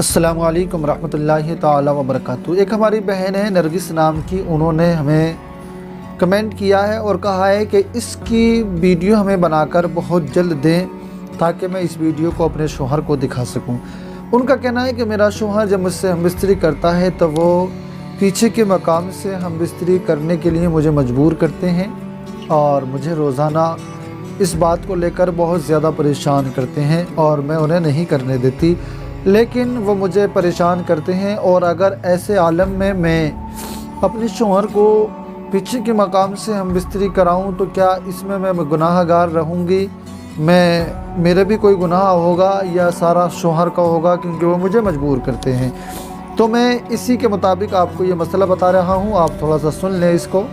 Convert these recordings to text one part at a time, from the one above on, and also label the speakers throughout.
Speaker 1: السلام علیکم ورحمۃ اللہ تعالی وبرکاتہ۔ ایک ہماری بہن ہے نرگس نام کی، انہوں نے ہمیں کمنٹ کیا ہے اور کہا ہے کہ اس کی ویڈیو ہمیں بنا کر بہت جلد دیں تاکہ میں اس ویڈیو کو اپنے شوہر کو دکھا سکوں۔ ان کا کہنا ہے کہ میرا شوہر جب مجھ سے ہم بستری کرتا ہے تو وہ پیچھے کے مقام سے ہم بستری کرنے کے لیے مجھے مجبور کرتے ہیں اور مجھے روزانہ اس بات کو لے کر بہت زیادہ پریشان کرتے ہیں اور میں انہیں نہیں کرنے دیتی، لیکن وہ مجھے پریشان کرتے ہیں۔ اور اگر ایسے عالم میں اپنے شوہر کو پیچھے کے مقام سے ہم بستری کراؤں تو کیا اس میں گناہ گار رہوں گی؟ میرے بھی کوئی گناہ ہوگا یا سارا شوہر کا ہوگا، کیونکہ وہ مجھے مجبور کرتے ہیں؟ تو میں اسی کے مطابق آپ کو یہ مسئلہ بتا رہا ہوں، آپ تھوڑا سا سن لیں اس کو،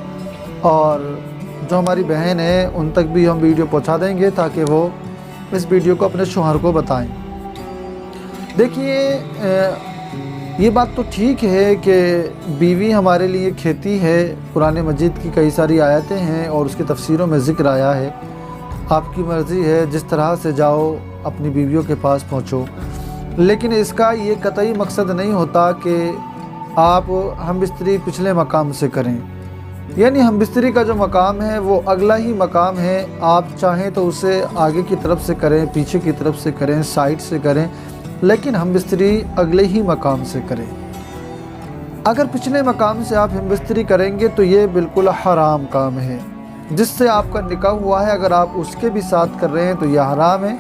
Speaker 1: اور جو ہماری بہن ہے ان تک بھی ہم ویڈیو پہنچا دیں گے تاکہ وہ اس ویڈیو کو اپنے شوہر کو بتائیں۔ دیکھیے، یہ بات تو ٹھیک ہے کہ بیوی ہمارے لیے کھیتی ہے۔ قرآن مجید کی کئی ساری آیتیں ہیں اور اس کی تفسیروں میں ذکر آیا ہے، آپ کی مرضی ہے جس طرح سے جاؤ اپنی بیویوں کے پاس پہنچو، لیکن اس کا یہ قطعی مقصد نہیں ہوتا کہ آپ ہم بستری پچھلے مقام سے کریں۔ یعنی ہم بستری کا جو مقام ہے وہ اگلا ہی مقام ہے، آپ چاہیں تو اسے آگے کی طرف سے کریں، پیچھے کی طرف سے کریں، سائڈ سے کریں، لیکن ہم بستری اگلے ہی مقام سے کریں۔ اگر پچھلے مقام سے آپ ہم بستری کریں گے تو یہ بالکل حرام کام ہے۔ جس سے آپ کا نکاح ہوا ہے اگر آپ اس کے بھی ساتھ کر رہے ہیں تو یہ حرام ہے،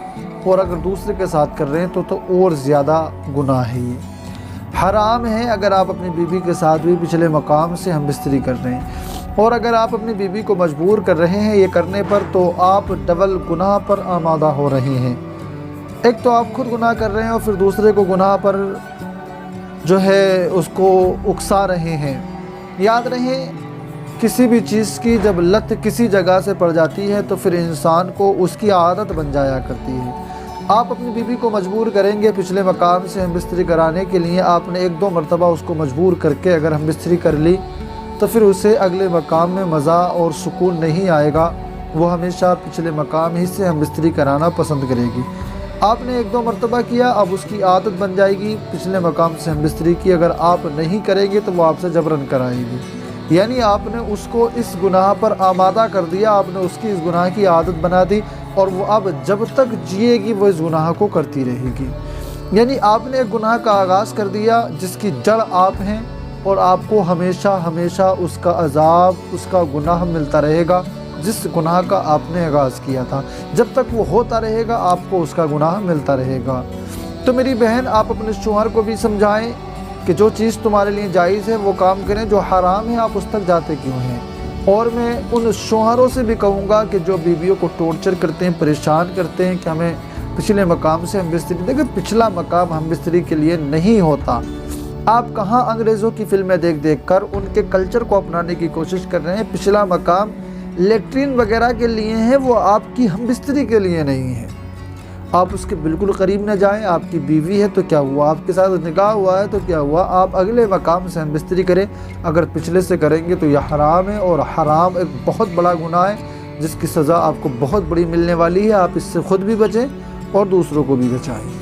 Speaker 1: اور اگر دوسرے کے ساتھ کر رہے ہیں تو اور زیادہ گناہ ہے۔ یہ حرام ہے اگر آپ اپنی بیوی کے ساتھ بھی پچھلے مقام سے ہم بستری کر رہے ہیں، اور اگر آپ اپنی بیوی کو مجبور کر رہے ہیں یہ کرنے پر تو آپ ڈبل گناہ پر آمادہ ہو رہے ہیں۔ ایک تو آپ خود گناہ کر رہے ہیں اور پھر دوسرے کو گناہ پر جو ہے اس کو اکسا رہے ہیں۔ یاد رہے، کسی بھی چیز کی جب لت کسی جگہ سے پڑ جاتی ہے تو پھر انسان کو اس کی عادت بن جایا کرتی ہے۔ آپ اپنی بیوی کو مجبور کریں گے پچھلے مقام سے ہم بستری کرانے کے لیے، آپ نے ایک دو مرتبہ اس کو مجبور کر کے اگر ہم بستری کر لی تو پھر اسے اگلے مقام میں مزہ اور سکون نہیں آئے گا، وہ ہمیشہ پچھلے مقام ہی سے ہم بستری کرانا پسند کرے گی۔ آپ نے ایک دو مرتبہ کیا، اب اس کی عادت بن جائے گی پچھلے مقام سے ہم بستری کی، اگر آپ نہیں کریں گے تو وہ آپ سے جبراً کرائے گی۔ یعنی آپ نے اس کو اس گناہ پر آمادہ کر دیا، آپ نے اس کی اس گناہ کی عادت بنا دی، اور وہ اب جب تک جیے گی وہ اس گناہ کو کرتی رہے گی۔ یعنی آپ نے ایک گناہ کا آغاز کر دیا جس کی جڑ آپ ہیں، اور آپ کو ہمیشہ ہمیشہ اس کا عذاب، اس کا گناہ ملتا رہے گا جس گناہ کا آپ نے آغاز کیا تھا۔ جب تک وہ ہوتا رہے گا آپ کو اس کا گناہ ملتا رہے گا۔ تو میری بہن، آپ اپنے شوہر کو بھی سمجھائیں کہ جو چیز تمہارے لیے جائز ہے وہ کام کریں، جو حرام ہے آپ اس تک جاتے کیوں ہیں؟ اور میں ان شوہروں سے بھی کہوں گا کہ جو بیویوں کو ٹارچر کرتے ہیں، پریشان کرتے ہیں کہ ہمیں پچھلے مقام سے ہم بستری، دیکھیں پچھلا مقام ہم بستری کے لیے نہیں ہوتا۔ آپ کہاں انگریزوں کی فلمیں دیکھ دیکھ کر ان کے کلچر کو اپنانے کی کوشش کر رہے ہیں؟ پچھلا مقام لیٹرین وغیرہ کے لیے ہیں، وہ آپ کی ہم بستری کے لیے نہیں ہے۔ آپ اس کے بالکل قریب نہ جائیں۔ آپ کی بیوی ہے تو کیا ہوا، آپ کے ساتھ نکاح ہوا ہے تو کیا ہوا، آپ اگلے مقام سے ہم بستری کریں۔ اگر پچھلے سے کریں گے تو یہ حرام ہے، اور حرام ایک بہت بڑا گناہ ہے جس کی سزا آپ کو بہت بڑی ملنے والی ہے۔ آپ اس سے خود بھی بچیں اور دوسروں کو بھی بچائیں۔